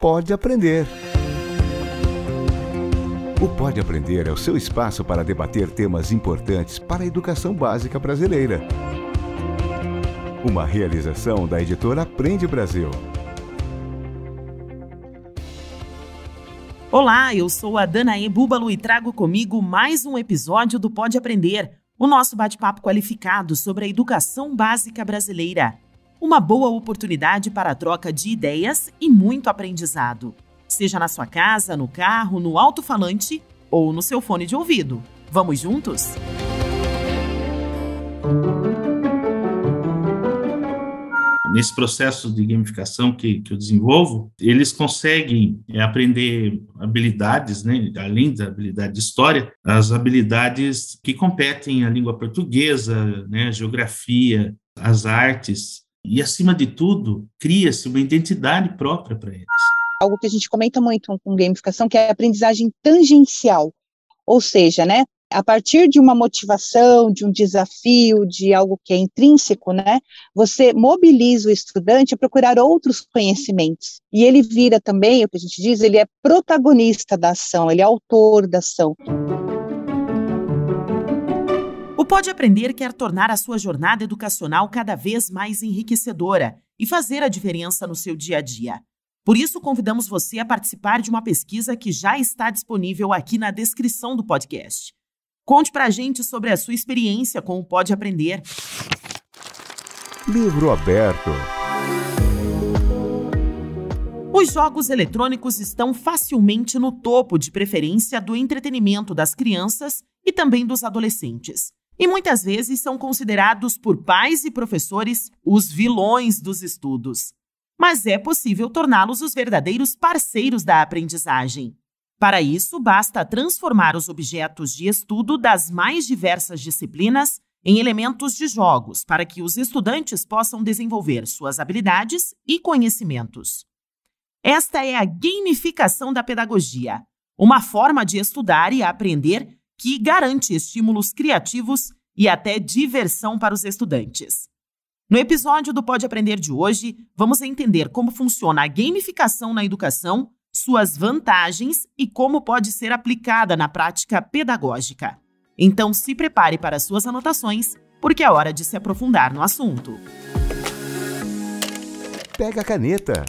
Pode Aprender. O Pode Aprender é o seu espaço para debater temas importantes para a educação básica brasileira. Uma realização da editora Aprende Brasil. Olá, eu sou a Danae Búbalo e trago comigo mais um episódio do Pode Aprender, o nosso bate-papo qualificado sobre a educação básica brasileira. Uma boa oportunidade para a troca de ideias e muito aprendizado. Seja na sua casa, no carro, no alto-falante ou no seu fone de ouvido. Vamos juntos? Nesse processo de gamificação que eu desenvolvo, eles conseguem aprender habilidades, né, além da habilidade de história, as habilidades que competem a língua portuguesa, né, a geografia, as artes, e, acima de tudo, cria-se uma identidade própria para eles. Algo que a gente comenta muito com gamificação, que é a aprendizagem tangencial, ou seja, né, a partir de uma motivação, de um desafio, de algo que é intrínseco, né, você mobiliza o estudante a procurar outros conhecimentos. E ele vira também, o que a gente diz, ele é protagonista da ação, ele é autor da ação. O Pode Aprender quer tornar a sua jornada educacional cada vez mais enriquecedora e fazer a diferença no seu dia a dia. Por isso, convidamos você a participar de uma pesquisa que já está disponível aqui na descrição do podcast. Conte pra gente sobre a sua experiência com o Pode Aprender. Livro aberto. Os jogos eletrônicos estão facilmente no topo de preferência do entretenimento das crianças e também dos adolescentes. E muitas vezes são considerados por pais e professores os vilões dos estudos. Mas é possível torná-los os verdadeiros parceiros da aprendizagem. Para isso, basta transformar os objetos de estudo das mais diversas disciplinas em elementos de jogos, para que os estudantes possam desenvolver suas habilidades e conhecimentos. Esta é a gamificação da pedagogia, uma forma de estudar e aprender que garante estímulos criativos e até diversão para os estudantes. No episódio do Pode Aprender de hoje, vamos entender como funciona a gamificação na educação, suas vantagens e como pode ser aplicada na prática pedagógica. Então se prepare para suas anotações, porque é hora de se aprofundar no assunto. Pega a caneta.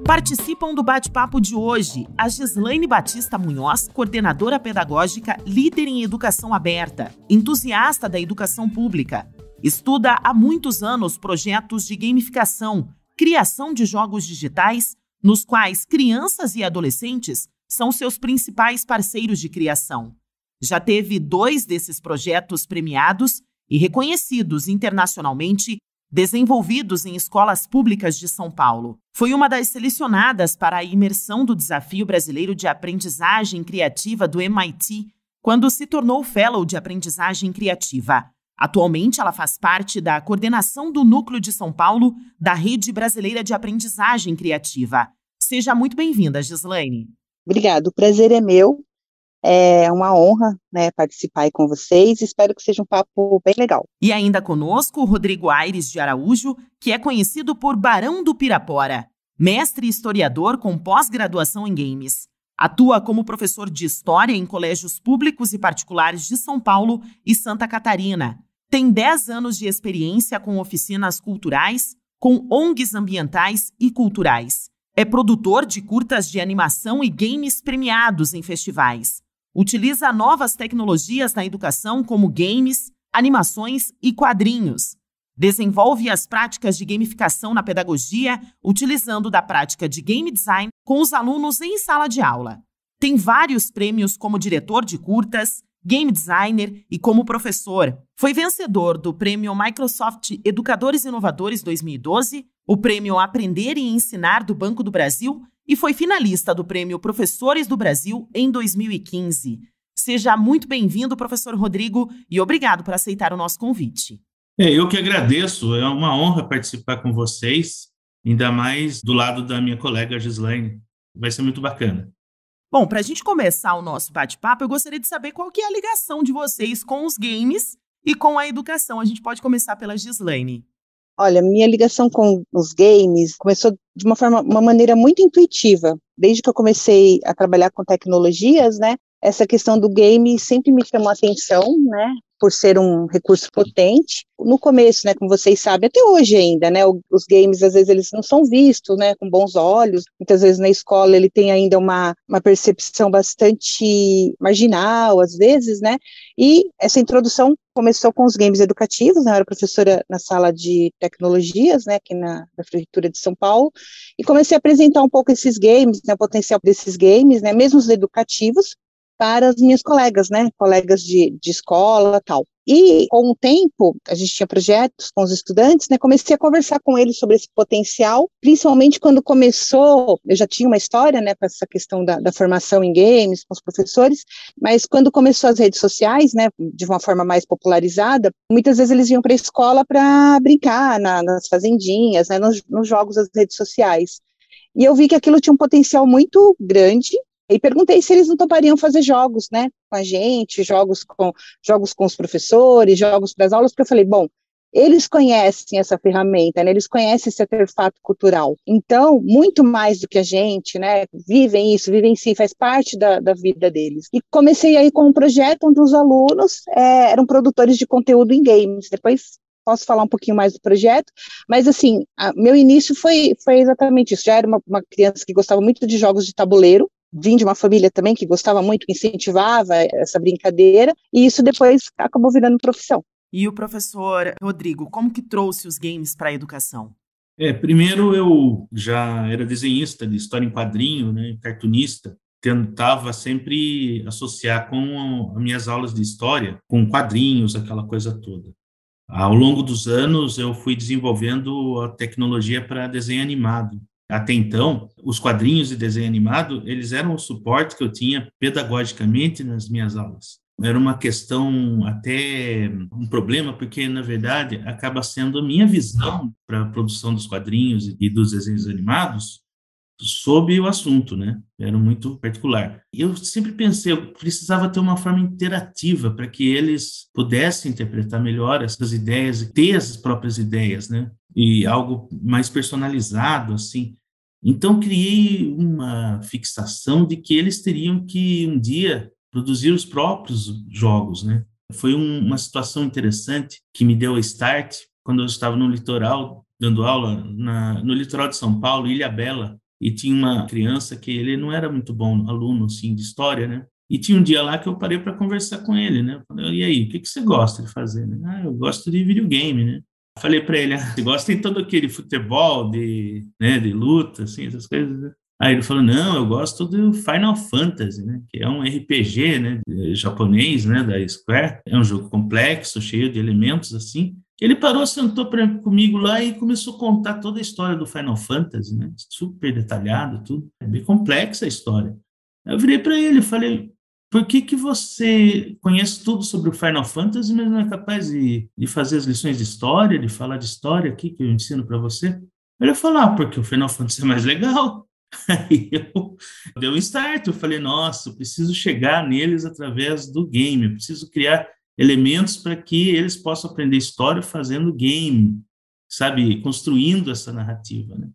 Participam do bate-papo de hoje a Gislaine Batista Munhoz, coordenadora pedagógica, líder em educação aberta, entusiasta da educação pública. Estuda há muitos anos projetos de gamificação, criação de jogos digitais, nos quais crianças e adolescentes são seus principais parceiros de criação. Já teve 2 desses projetos premiados e reconhecidos internacionalmente, desenvolvidos em escolas públicas de São Paulo. Foi uma das selecionadas para a imersão do Desafio Brasileiro de Aprendizagem Criativa do MIT, quando se tornou Fellow de Aprendizagem Criativa. Atualmente, ela faz parte da coordenação do Núcleo de São Paulo da Rede Brasileira de Aprendizagem Criativa. Seja muito bem-vinda, Gislaine. Obrigada, o prazer é meu. É uma honra, né, participar aí com vocês. Espero que seja um papo bem legal. E ainda conosco o Rodrigo Aires de Araújo, que é conhecido por Barão do Pirapora, mestre e historiador com pós-graduação em games. Atua como professor de história em colégios públicos e particulares de São Paulo e Santa Catarina. Tem 10 anos de experiência com oficinas culturais, com ONGs ambientais e culturais. É produtor de curtas de animação e games premiados em festivais. Utiliza novas tecnologias na educação como games, animações e quadrinhos. Desenvolve as práticas de gamificação na pedagogia, utilizando da prática de game design com os alunos em sala de aula. Tem vários prêmios como diretor de curtas, game designer e como professor. Foi vencedor do Prêmio Microsoft Educadores Inovadores 2012, o Prêmio Aprender e Ensinar do Banco do Brasil e foi finalista do Prêmio Professores do Brasil em 2015. Seja muito bem-vindo, professor Rodrigo, e obrigado por aceitar o nosso convite. Eu que agradeço, é uma honra participar com vocês, ainda mais do lado da minha colega Gislaine. Vai ser muito bacana. Bom, para a gente começar o nosso bate-papo, eu gostaria de saber qual que é a ligação de vocês com os games e com a educação. A gente pode começar pela Gislaine. Olha, minha ligação com os games começou de uma maneira muito intuitiva. Desde que eu comecei a trabalhar com tecnologias, né, essa questão do game sempre me chamou a atenção, né, por ser um recurso potente. No começo, né, como vocês sabem, até hoje ainda, né, os games, às vezes, eles não são vistos, né, com bons olhos. Muitas vezes na escola ele tem ainda uma percepção bastante marginal, às vezes, né, e essa introdução começou com os games educativos, né, eu era professora na sala de tecnologias, né, aqui na Prefeitura de São Paulo, e comecei a apresentar um pouco esses games, né, o potencial desses games, né, mesmo os educativos, para as minhas colegas, né, colegas de escola, tal. E, com o tempo, a gente tinha projetos com os estudantes, né, comecei a conversar com eles sobre esse potencial, principalmente quando começou, eu já tinha uma história, né, com essa questão da formação em games, com os professores, mas quando começou as redes sociais, né, de uma forma mais popularizada, muitas vezes eles iam para a escola para brincar nas fazendinhas, né, nos jogos das redes sociais. E eu vi que aquilo tinha um potencial muito grande, e perguntei se eles não topariam fazer jogos, né, com a gente, jogos com os professores, jogos para as aulas, porque eu falei, bom, eles conhecem essa ferramenta, né, eles conhecem esse artefato cultural, então, muito mais do que a gente, né, vivem sim, faz parte da vida deles. E comecei aí com um projeto onde os alunos eram produtores de conteúdo em games, depois posso falar um pouquinho mais do projeto, mas assim, meu início foi exatamente isso, já era uma criança que gostava muito de jogos de tabuleiro, vim de uma família também que gostava muito, que incentivava essa brincadeira, e isso depois acabou virando profissão. E o professor Rodrigo, como que trouxe os games para a educação? Primeiro eu já era desenhista de história em quadrinho, né, cartunista, tentava sempre associar com as minhas aulas de história, com quadrinhos, aquela coisa toda. Ao longo dos anos, eu fui desenvolvendo a tecnologia para desenho animado. Até então, os quadrinhos de desenho animado, eles eram o suporte que eu tinha pedagogicamente nas minhas aulas. Era uma questão, até um problema, porque, na verdade, acaba sendo a minha visão para a produção dos quadrinhos e dos desenhos animados sobre o assunto, né? Era muito particular. E eu sempre pensei, eu precisava ter uma forma interativa para que eles pudessem interpretar melhor essas ideias e ter as próprias ideias, né? E algo mais personalizado, assim. Então, criei uma fixação de que eles teriam que, um dia, produzir os próprios jogos, né? Foi uma situação interessante que me deu a start quando eu estava no litoral, dando aula no litoral de São Paulo, Ilhabela, e tinha uma criança que ele não era muito bom aluno, assim, de história, né? E tinha um dia lá que eu parei para conversar com ele, né? Falei, e aí, o que você gosta de fazer? Né? Eu gosto de videogame, né? Falei para ele, você gosta de todo aquele futebol, né, de luta, assim, essas coisas, né? Aí ele falou, não, eu gosto do Final Fantasy, né, que é um RPG, né, japonês, né, da Square. É um jogo complexo, cheio de elementos, assim. Ele parou, sentou comigo lá e começou a contar toda a história do Final Fantasy, né, super detalhado, tudo. É bem complexa a história. Eu virei para ele e falei, por que você conhece tudo sobre o Final Fantasy, mas não é capaz de fazer as lições de história, de falar de história aqui que eu ensino para você? Ele falou, porque o Final Fantasy é mais legal. Aí eu dei um start, eu falei, nossa, eu preciso chegar neles através do game, eu preciso criar elementos para que eles possam aprender história fazendo game, sabe, construindo essa narrativa, né?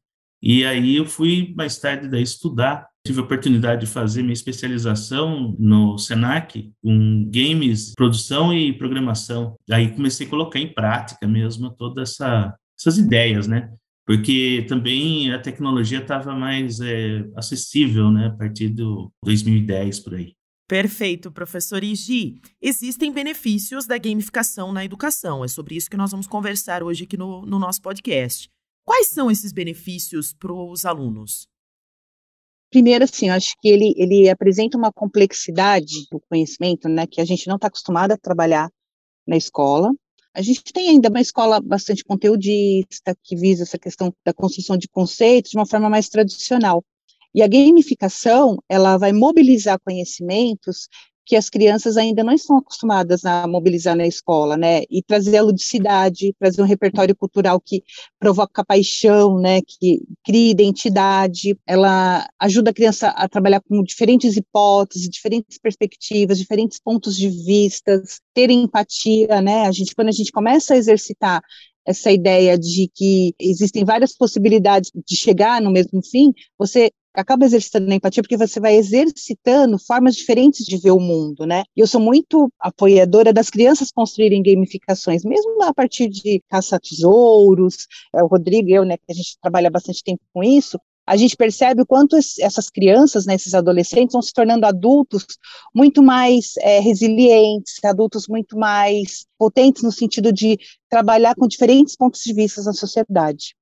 E aí eu fui mais tarde daí estudar, tive a oportunidade de fazer minha especialização no Senac, com games, produção e programação. Aí comecei a colocar em prática mesmo todas essas ideias, né? Porque também a tecnologia estava mais acessível, né, a partir do 2010, por aí. Perfeito, professor Igi. Existem benefícios da gamificação na educação. É sobre isso que nós vamos conversar hoje aqui no nosso podcast. Quais são esses benefícios para os alunos? Primeiro, assim, eu acho que ele apresenta uma complexidade do conhecimento, né, que a gente não está acostumado a trabalhar na escola. A gente tem ainda uma escola bastante conteudista, que visa essa questão da construção de conceitos de uma forma mais tradicional. E a gamificação, ela vai mobilizar conhecimentos que as crianças ainda não estão acostumadas a mobilizar na escola, né, e trazer a ludicidade, trazer um repertório cultural que provoca paixão, né, que cria identidade, ela ajuda a criança a trabalhar com diferentes hipóteses, diferentes perspectivas, diferentes pontos de vista, ter empatia, né, quando a gente começa a exercitar essa ideia de que existem várias possibilidades de chegar no mesmo fim, você acaba exercitando a empatia porque você vai exercitando formas diferentes de ver o mundo, né? E eu sou muito apoiadora das crianças construírem gamificações, mesmo a partir de caça-tesouros, o Rodrigo e eu, né, que a gente trabalha bastante tempo com isso, a gente percebe o quanto essas crianças, né, esses adolescentes, vão se tornando adultos muito mais resilientes, adultos muito mais potentes no sentido de trabalhar com diferentes pontos de vista na sociedade.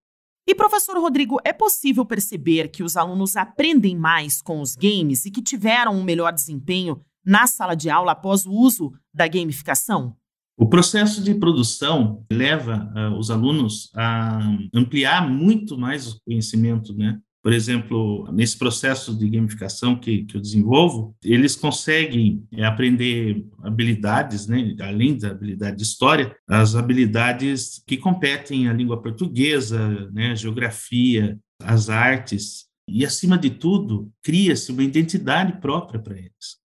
E, professor Rodrigo, é possível perceber que os alunos aprendem mais com os games e que tiveram um melhor desempenho na sala de aula após o uso da gamificação? O processo de produção leva os alunos a ampliar muito mais o conhecimento, né? Por exemplo, nesse processo de gamificação que eu desenvolvo, eles conseguem aprender habilidades, né, além da habilidade de história, as habilidades que competem a língua portuguesa, né, a geografia, as artes, e, acima de tudo, cria-se uma identidade própria para eles.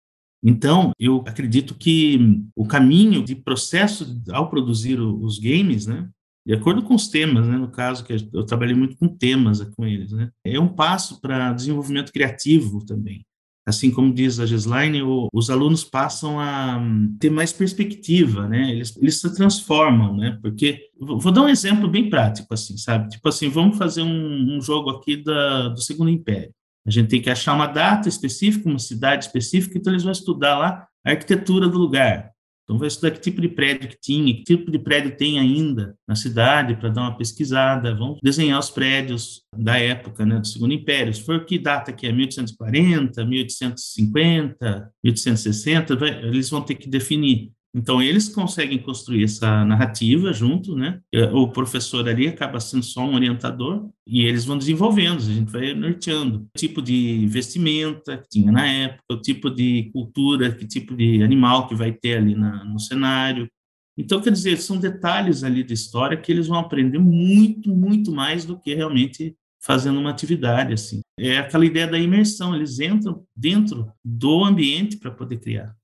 Então, eu acredito que o caminho de processo ao produzir os games, né, de acordo com os temas, né, no caso, que eu trabalhei muito com temas com eles, né, é um passo para desenvolvimento criativo também. Assim como diz a Gislaine, os alunos passam a ter mais perspectiva, né, eles se transformam, né, porque, vou dar um exemplo bem prático, assim, sabe, tipo assim, vamos fazer um jogo aqui do Segundo Império. A gente tem que achar uma data específica, uma cidade específica, então eles vão estudar lá a arquitetura do lugar. Então, vai estudar que tipo de prédio que tinha, que tipo de prédio tem ainda na cidade, para dar uma pesquisada. Vão desenhar os prédios da época, né, do Segundo Império. Se for que data que é 1840, 1850, 1860, eles vão ter que definir. Então, eles conseguem construir essa narrativa junto, né? O professor ali acaba sendo só um orientador e eles vão desenvolvendo, a gente vai norteando. O tipo de vestimenta que tinha na época, o tipo de cultura, que tipo de animal que vai ter ali no cenário. Então, quer dizer, são detalhes ali da história que eles vão aprender muito, muito mais do que realmente fazendo uma atividade, assim. É aquela ideia da imersão, eles entram dentro do ambiente para poder criar.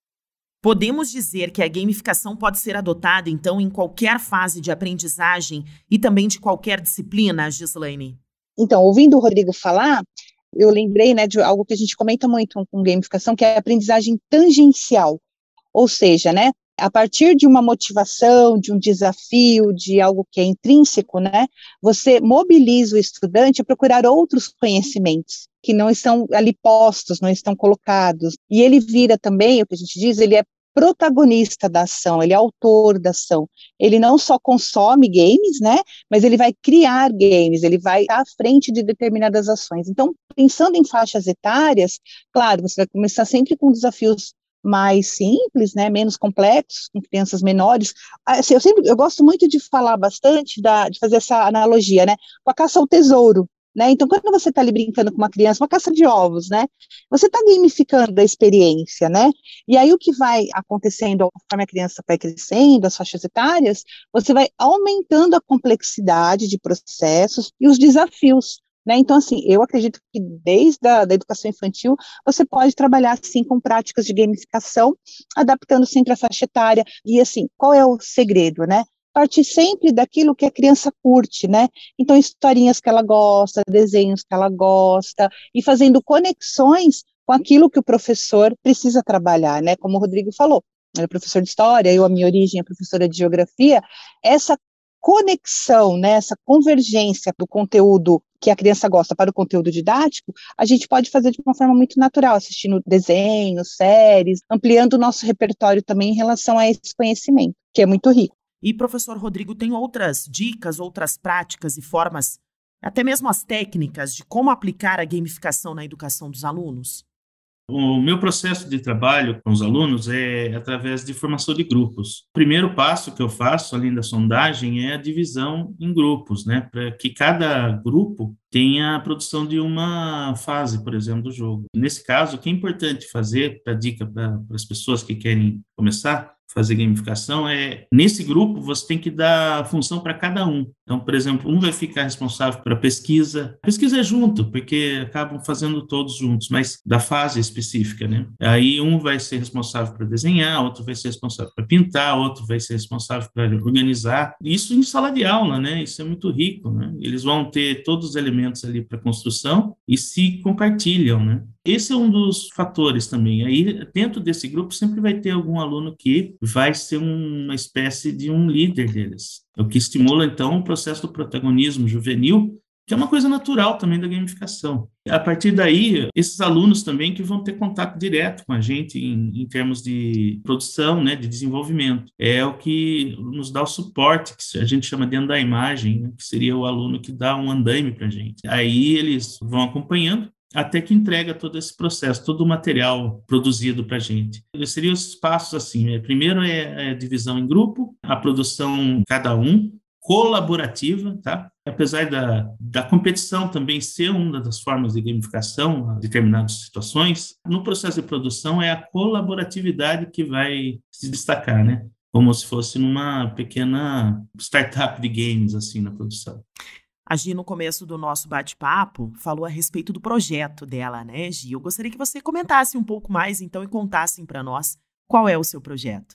Podemos dizer que a gamificação pode ser adotada, então, em qualquer fase de aprendizagem e também de qualquer disciplina, Gislaine? Então, ouvindo o Rodrigo falar, eu lembrei, né, de algo que a gente comenta muito com gamificação, que é a aprendizagem tangencial. Ou seja, né, a partir de uma motivação, de um desafio, de algo que é intrínseco, né, você mobiliza o estudante a procurar outros conhecimentos que não estão ali postos, não estão colocados. E ele vira também, o que a gente diz, ele é protagonista da ação, ele é autor da ação. Ele não só consome games, né, mas ele vai criar games, ele vai estar à frente de determinadas ações. Então, pensando em faixas etárias, claro, você vai começar sempre com desafios mais simples, né, menos complexos, com crianças menores. Assim, eu gosto muito de falar bastante, de fazer essa analogia, né, com a caça ao tesouro, né, então quando você está ali brincando com uma criança, uma caça de ovos, né, você está gamificando a experiência, né, e aí o que vai acontecendo, conforme a criança vai crescendo, as faixas etárias, você vai aumentando a complexidade de processos e os desafios. Né? Então, assim, eu acredito que desde a educação infantil, você pode trabalhar, assim, com práticas de gamificação, adaptando sempre a faixa etária. E, assim, qual é o segredo, né? Partir sempre daquilo que a criança curte, né? Então, historinhas que ela gosta, desenhos que ela gosta, e fazendo conexões com aquilo que o professor precisa trabalhar, né? Como o Rodrigo falou, ele é professor de história, a minha origem é professora de geografia, essa conexão, né, essa convergência do conteúdo que a criança gosta para o conteúdo didático, a gente pode fazer de uma forma muito natural, assistindo desenhos, séries, ampliando o nosso repertório também em relação a esse conhecimento, que é muito rico. E, professor Rodrigo, tem outras dicas, outras práticas e formas, até mesmo as técnicas de como aplicar a gamificação na educação dos alunos? O meu processo de trabalho com os alunos é através de formação de grupos. O primeiro passo que eu faço, além da sondagem, é a divisão em grupos, né, para que cada grupo tem a produção de uma fase, por exemplo, do jogo. Nesse caso, o que é importante fazer, para dica para as pessoas que querem começar a fazer gamificação, nesse grupo, você tem que dar função para cada um. Então, por exemplo, um vai ficar responsável para pesquisa. Pesquisa é junto, porque acabam fazendo todos juntos, mas da fase específica, né? Aí um vai ser responsável para desenhar, outro vai ser responsável para pintar, outro vai ser responsável para organizar. Isso em sala de aula, né? Isso é muito rico, né? Eles vão ter todos os elementos ali para construção e se compartilham, né? Esse é um dos fatores também. Aí, dentro desse grupo, sempre vai ter algum aluno que vai ser uma espécie de um líder deles. O que estimula, então, o processo do protagonismo juvenil, que é uma coisa natural também da gamificação. A partir daí, esses alunos também que vão ter contato direto com a gente em termos de produção, né, de desenvolvimento. É o que nos dá o suporte, que a gente chama de andaimagem, né, que seria o aluno que dá um andaime para a gente. Aí eles vão acompanhando, até que entrega todo esse processo, todo o material produzido para a gente. Seriam os passos assim, né? Primeiro é a divisão em grupo, a produção cada um, colaborativa, tá? Apesar da competição também ser uma das formas de gamificação a determinadas situações, no processo de produção é a colaboratividade que vai se destacar, né? Como se fosse numa pequena startup de games, assim, na produção. A Gi, no começo do nosso bate-papo, falou a respeito do projeto dela, né, Gi? Eu gostaria que você comentasse um pouco mais, então, e contassem para nós qual é o seu projeto.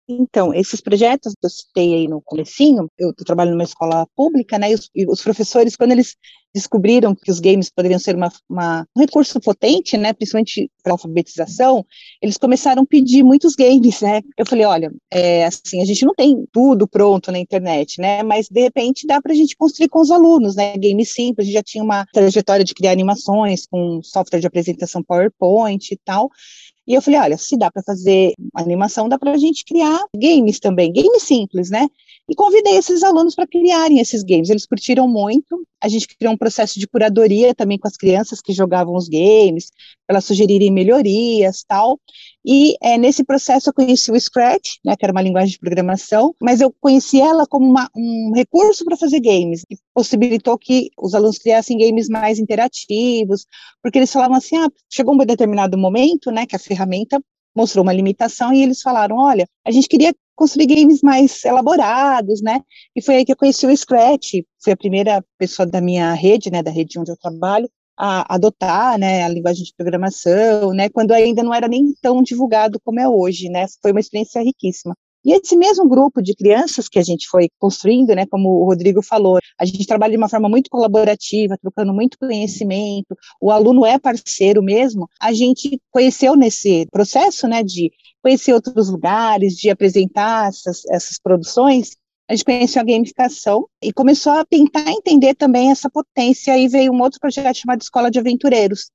Então, esses projetos que eu citei aí no comecinho, eu trabalho numa escola pública, né, e os professores, quando eles descobriram que os games poderiam ser um recurso potente, né, principalmente para a alfabetização, eles começaram a pedir muitos games, né. Eu falei, olha, assim, a gente não tem tudo pronto na internet, né, mas de repente dá para a gente construir com os alunos, né, games simples. A gente já tinha uma trajetória de criar animações com software de apresentação PowerPoint e tal. E eu falei, olha, se dá para fazer animação, dá para a gente criar games também, games simples, né? E convidei esses alunos para criarem esses games. Eles curtiram muito. A gente criou um processo de curadoria também com as crianças que jogavam os games, para elas sugerirem melhorias, tal. E nesse processo eu conheci o Scratch, né, que era uma linguagem de programação, mas eu conheci ela como um recurso para fazer games, que possibilitou que os alunos criassem games mais interativos, porque eles falavam assim, chegou um determinado momento, né, que a ferramenta mostrou uma limitação, e eles falaram, olha, a gente queria construir games mais elaborados, né, e foi aí que eu conheci o Scratch. Fui a primeira pessoa da minha rede, né, da rede onde eu trabalho, a adotar, né, a linguagem de programação, né, quando ainda não era nem tão divulgado como é hoje, né, foi uma experiência riquíssima. E esse mesmo grupo de crianças que a gente foi construindo, né, como o Rodrigo falou, a gente trabalha de uma forma muito colaborativa, trocando muito conhecimento, o aluno é parceiro mesmo. A gente conheceu nesse processo, né, de conhecer outros lugares, de apresentar essas produções, a gente conheceu a gamificação e começou a tentar entender também essa potência. Aí veio um outro projeto chamado Escola de Aventureiros,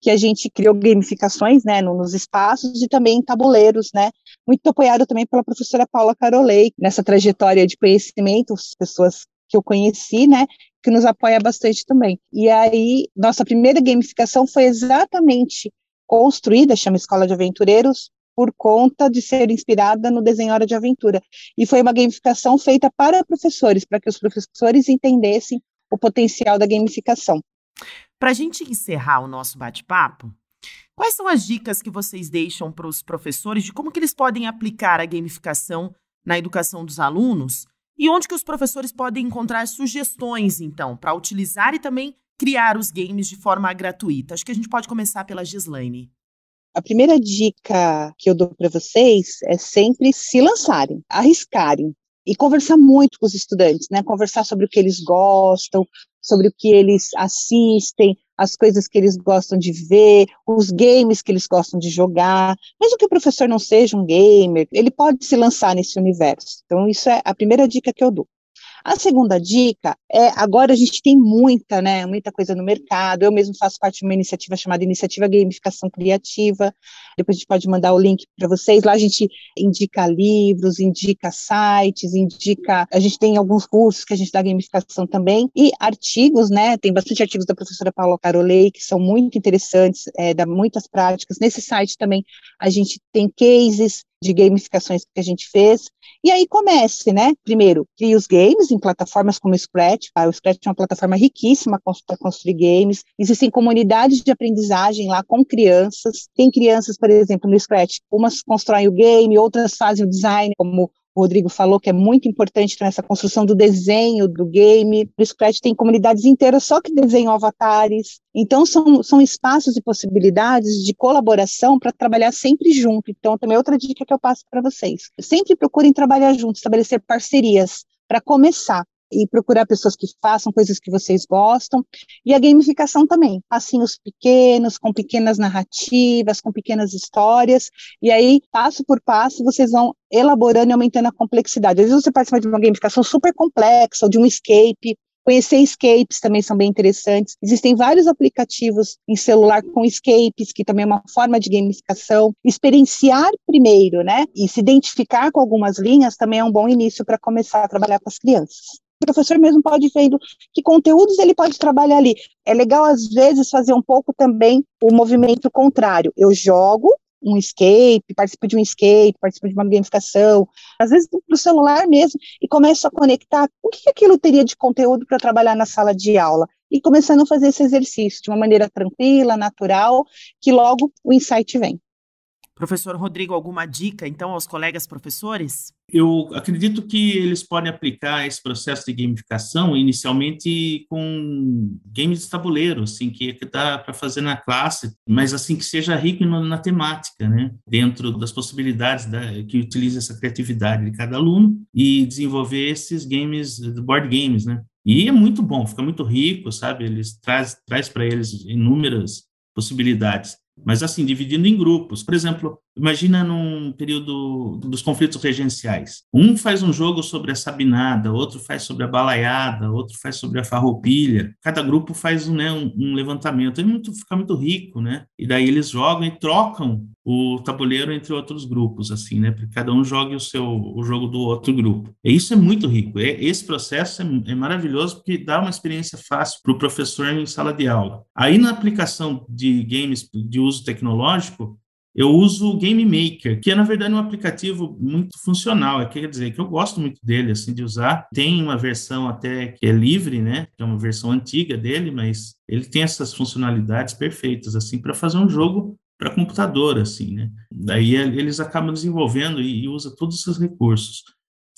que a gente criou gamificações, né, nos espaços e também em tabuleiros, né, muito apoiado também pela professora Paula Carolei, nessa trajetória de conhecimento, as pessoas que eu conheci, né, que nos apoia bastante também. E aí, nossa primeira gamificação foi exatamente construída, chama Escola de Aventureiros, por conta de ser inspirada no desenho Hora de Aventura. E foi uma gamificação feita para professores, para que os professores entendessem o potencial da gamificação. Para a gente encerrar o nosso bate-papo, quais são as dicas que vocês deixam para os professores de como que eles podem aplicar a gamificação na educação dos alunos e onde que os professores podem encontrar sugestões, então, para utilizar e também criar os games de forma gratuita? Acho que a gente pode começar pela Gislaine. A primeira dica que eu dou para vocês é sempre se lançarem, arriscarem e conversar muito com os estudantes, né? Conversar sobre o que eles gostam, sobre o que eles assistem, as coisas que eles gostam de ver, os games que eles gostam de jogar. Mesmo que o professor não seja um gamer, ele pode se lançar nesse universo. Então, isso é a primeira dica que eu dou. A segunda dica agora a gente tem muita coisa no mercado. Eu mesmo faço parte de uma iniciativa chamada Iniciativa Gamificação Criativa. Depois a gente pode mandar o link para vocês. Lá a gente indica livros, indica sites, a gente tem alguns cursos que a gente dá gamificação também, e artigos, né, tem bastante artigos da professora Paula Carolei, que são muito interessantes, dá muitas práticas. Nesse site também a gente tem cases de gamificações que a gente fez. E aí comece, né? Primeiro, crie os games em plataformas como o Scratch. O Scratch é uma plataforma riquíssima para construir games. Existem comunidades de aprendizagem lá com crianças. Tem crianças, por exemplo, no Scratch, umas constroem o game, outras fazem o design, como o Rodrigo falou, que é muito importante nessa construção do desenho do game. No Scratch tem comunidades inteiras só que desenham avatares. Então, são espaços e possibilidades de colaboração para trabalhar sempre junto. Então, também outra dica que eu passo para vocês. Sempre procurem trabalhar juntos, estabelecer parcerias para começar. E procurar pessoas que façam coisas que vocês gostam, e a gamificação também, passinhos pequenos, com pequenas narrativas, com pequenas histórias, e aí, passo por passo, vocês vão elaborando e aumentando a complexidade. Às vezes você participa de uma gamificação super complexa, ou de um escape. Conhecer escapes também são bem interessantes. Existem vários aplicativos em celular com escapes, que também é uma forma de gamificação. Experienciar primeiro, né, e se identificar com algumas linhas também é um bom início para começar a trabalhar com as crianças. O professor mesmo pode ver que conteúdos ele pode trabalhar ali. É legal, às vezes, fazer um pouco também o movimento contrário. Eu jogo um escape, participo de uma gamificação, às vezes para o celular mesmo, e começo a conectar o que aquilo teria de conteúdo para trabalhar na sala de aula. E começando a fazer esse exercício de uma maneira tranquila, natural, que logo o insight vem. Professor Rodrigo, alguma dica, então, aos colegas professores? Eu acredito que eles podem aplicar esse processo de gamificação inicialmente com games de tabuleiro, assim, que dá para fazer na classe, mas assim que seja rico na temática, né? Dentro das possibilidades que utiliza essa criatividade de cada aluno e desenvolver esses games, board games, né? E é muito bom, fica muito rico, sabe? Eles traz para eles inúmeras possibilidades. Mas, assim, dividindo em grupos. Por exemplo, imagina num período dos conflitos regenciais. Um faz um jogo sobre a sabinada, outro faz sobre a balaiada, outro faz sobre a farroupilha. Cada grupo faz um levantamento. Fica muito rico, né? E daí eles jogam e trocam o tabuleiro entre outros grupos, assim, né? Para que cada um jogue o jogo do outro grupo. E isso é muito rico. Esse processo é maravilhoso porque dá uma experiência fácil para o professor em sala de aula. Aí, na aplicação de games de uso tecnológico, eu uso o Game Maker, que é, na verdade, um aplicativo muito funcional. Quer dizer, que eu gosto muito dele, assim, de usar. Tem uma versão até que é livre, né? Que é uma versão antiga dele, mas ele tem essas funcionalidades perfeitas, assim, para fazer um jogo para computador, assim, né? Daí eles acabam desenvolvendo e usa todos esses recursos.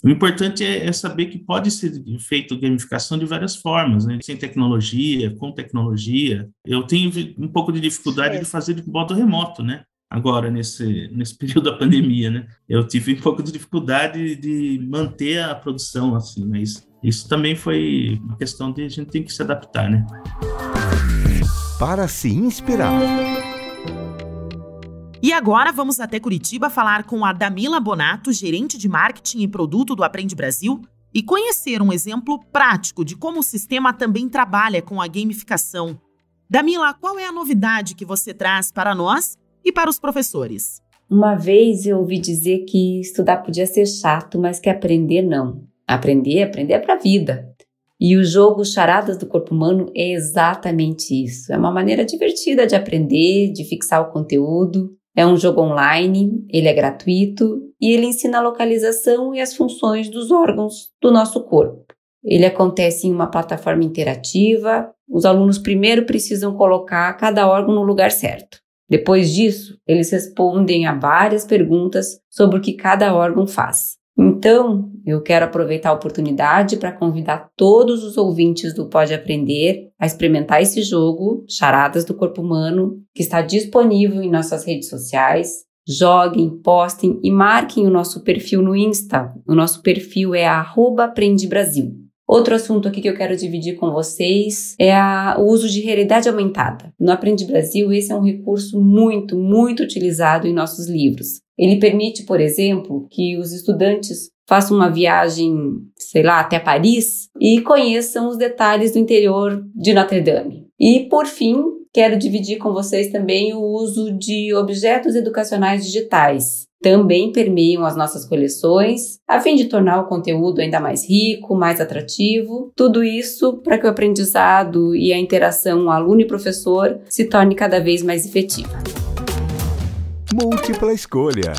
O importante é saber que pode ser feito gamificação de várias formas, né? Sem tecnologia, com tecnologia. Eu tenho um pouco de dificuldade de fazer de modo remoto, né? Agora, nesse período da pandemia, né? Eu tive um pouco de dificuldade de manter a produção, assim, mas isso também foi uma questão de a gente tem que se adaptar, né? Para se inspirar. E agora vamos até Curitiba falar com a Damila Bonato, gerente de marketing e produto do Aprende Brasil, e conhecer um exemplo prático de como o sistema também trabalha com a gamificação. Damila, qual é a novidade que você traz para nós e para os professores? Uma vez eu ouvi dizer que estudar podia ser chato, mas que aprender não. Aprender é para a vida. E o jogo Charadas do Corpo Humano é exatamente isso. É uma maneira divertida de aprender, de fixar o conteúdo. É um jogo online, ele é gratuito e ele ensina a localização e as funções dos órgãos do nosso corpo. Ele acontece em uma plataforma interativa. Os alunos primeiro precisam colocar cada órgão no lugar certo. Depois disso, eles respondem a várias perguntas sobre o que cada órgão faz. Então, eu quero aproveitar a oportunidade para convidar todos os ouvintes do Pode Aprender a experimentar esse jogo, Charadas do Corpo Humano, que está disponível em nossas redes sociais. Joguem, postem e marquem o nosso perfil no Insta. O nosso perfil é @aprendebrasil. Outro assunto aqui que eu quero dividir com vocês é o uso de realidade aumentada. No Aprende Brasil, esse é um recurso muito, muito utilizado em nossos livros. Ele permite, por exemplo, que os estudantes façam uma viagem, até Paris e conheçam os detalhes do interior de Notre Dame. E, por fim, quero dividir com vocês também o uso de objetos educacionais digitais. Também permeiam as nossas coleções, a fim de tornar o conteúdo ainda mais rico, mais atrativo. Tudo isso para que o aprendizado e a interação aluno e professor se torne cada vez mais efetiva. Múltipla escolha.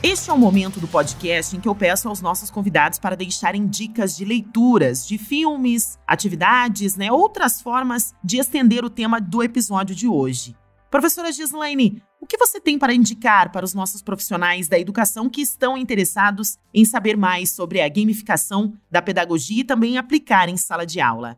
Este é o momento do podcast em que eu peço aos nossos convidados para deixarem dicas de leituras, de filmes, atividades, outras formas de estender o tema do episódio de hoje. Professora Gislaine, o que você tem para indicar para os nossos profissionais da educação que estão interessados em saber mais sobre a gamificação da pedagogia e também aplicar em sala de aula?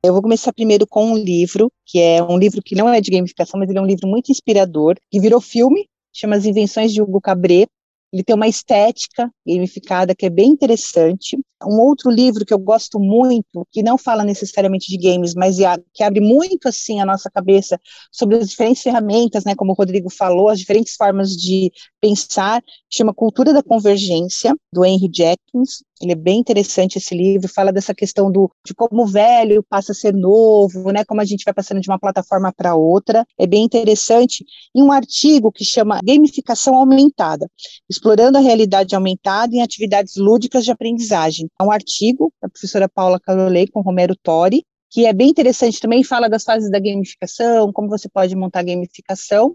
Eu vou começar primeiro com um livro, que é um livro que não é de gamificação, mas ele é um livro muito inspirador, que virou filme, chama As Invenções de Hugo Cabret. Ele tem uma estética gamificada que é bem interessante. Um outro livro que eu gosto muito, que não fala necessariamente de games, mas que abre muito assim a nossa cabeça sobre as diferentes ferramentas, como o Rodrigo falou, as diferentes formas de pensar, chama Cultura da Convergência, do Henry Jenkins. Ele é bem interessante esse livro, fala dessa questão de como o velho passa a ser novo, como a gente vai passando de uma plataforma para outra. É bem interessante. E um artigo que chama Gamificação Aumentada, explorando a realidade aumentada em atividades lúdicas de aprendizagem. É um artigo da professora Paula Carolei com Romero Tori, que é bem interessante também, fala das fases da gamificação, como você pode montar gamificação.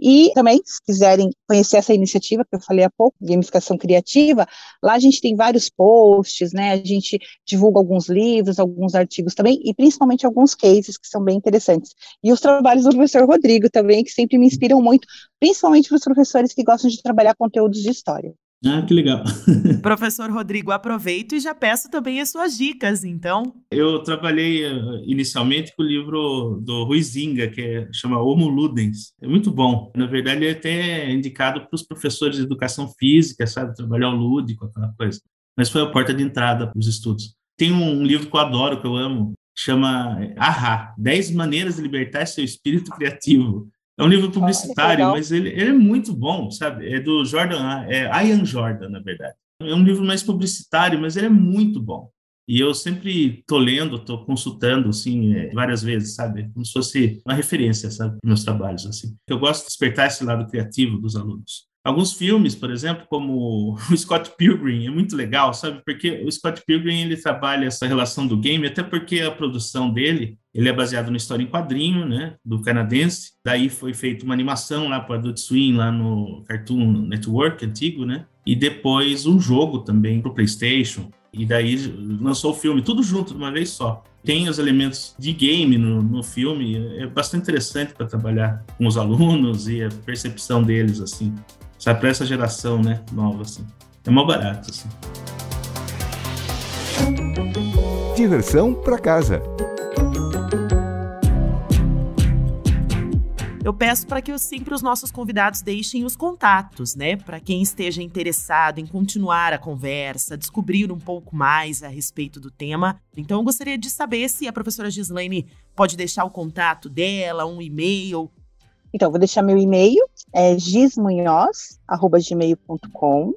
E também, se quiserem conhecer essa iniciativa que eu falei há pouco, Gamificação Criativa, lá a gente tem vários posts, a gente divulga alguns livros, alguns artigos também, e principalmente alguns cases que são bem interessantes. E os trabalhos do professor Rodrigo também, que sempre me inspiram muito, principalmente para os professores que gostam de trabalhar conteúdos de história. Ah, que legal. Professor Rodrigo, aproveito e já peço também as suas dicas, então. Eu trabalhei inicialmente com o livro do Huizinga, que chama Homo Ludens. É muito bom. Na verdade, ele é até indicado para os professores de educação física, sabe? Trabalhar o lúdico, aquela coisa. Mas foi a porta de entrada para os estudos. Tem um livro que eu adoro, que eu amo, chama Ahá, 10 Maneiras de Libertar Seu Espírito Criativo. É um livro publicitário, mas ele é muito bom, sabe? É do Ian Jordan, na verdade. É um livro mais publicitário, mas ele é muito bom. E eu sempre estou lendo, estou consultando, assim, várias vezes, sabe? Como se fosse uma referência, sabe? Nos meus trabalhos, assim. Eu gosto de despertar esse lado criativo dos alunos. Alguns filmes, por exemplo, como o Scott Pilgrim, é muito legal, sabe? Porque o Scott Pilgrim, ele trabalha essa relação do game, até porque a produção dele, ele é baseado numa história em quadrinho, do canadense. Daí foi feita uma animação lá para Adult Swim, lá no Cartoon Network antigo, E depois um jogo também para o PlayStation. E daí lançou o filme, tudo junto de uma vez só. Tem os elementos de game no filme, é bastante interessante para trabalhar com os alunos e a percepção deles, assim. Sabe, para essa geração, nova, assim. É mó barato, assim. Diversão para casa. Eu peço para que sempre os nossos convidados deixem os contatos, para quem esteja interessado em continuar a conversa, descobrir um pouco mais a respeito do tema. Então, eu gostaria de saber se a professora Gislaine pode deixar o contato dela, um e-mail. Então, vou deixar meu e-mail, gismunhoz@gmail.com,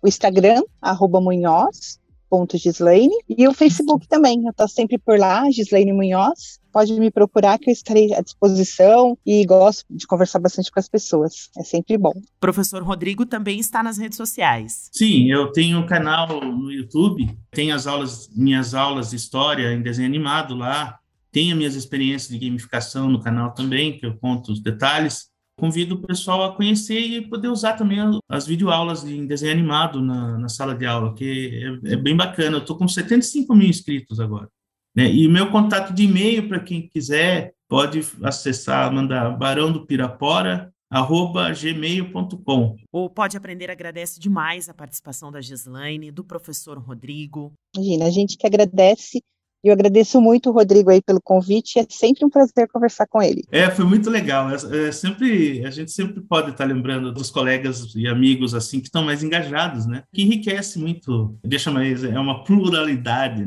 o Instagram, @munhoz.gislaine, e o Facebook também, eu estou sempre por lá, Gislaine Munhoz. Pode me procurar que eu estarei à disposição e gosto de conversar bastante com as pessoas. É sempre bom. Professor Rodrigo também está nas redes sociais. Sim, eu tenho um canal no YouTube, tem minhas aulas de história em desenho animado lá, tenho minhas experiências de gamificação no canal também, que eu conto os detalhes. Convido o pessoal a conhecer e poder usar também as videoaulas em desenho animado na sala de aula, que é bem bacana. Eu estou com 75 mil inscritos agora. E o meu contato de e-mail, para quem quiser, pode acessar, mandar barãodopirapora@gmail.com. O Pode Aprender agradece demais a participação da Gislaine, do professor Rodrigo. Imagina, a gente que agradece. Eu agradeço muito o Rodrigo aí pelo convite, é sempre um prazer conversar com ele. Foi muito legal, a gente sempre pode estar lembrando dos colegas e amigos assim que estão mais engajados, que enriquece muito, deixa mais, é uma pluralidade,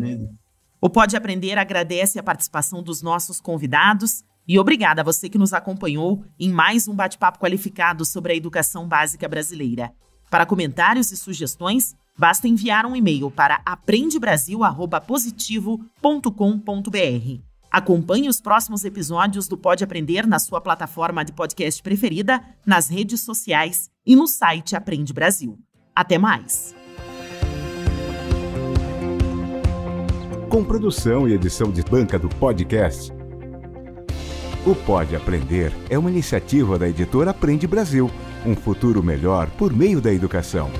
O Pode Aprender agradece a participação dos nossos convidados e obrigada a você que nos acompanhou em mais um bate-papo qualificado sobre a educação básica brasileira. Para comentários e sugestões, basta enviar um e-mail para aprendebrasil@positivo.com.br. Acompanhe os próximos episódios do Pode Aprender na sua plataforma de podcast preferida, nas redes sociais e no site Aprende Brasil. Até mais! Com produção e edição de banca do podcast, O Pode Aprender é uma iniciativa da editora Aprende Brasil. Um futuro melhor por meio da educação.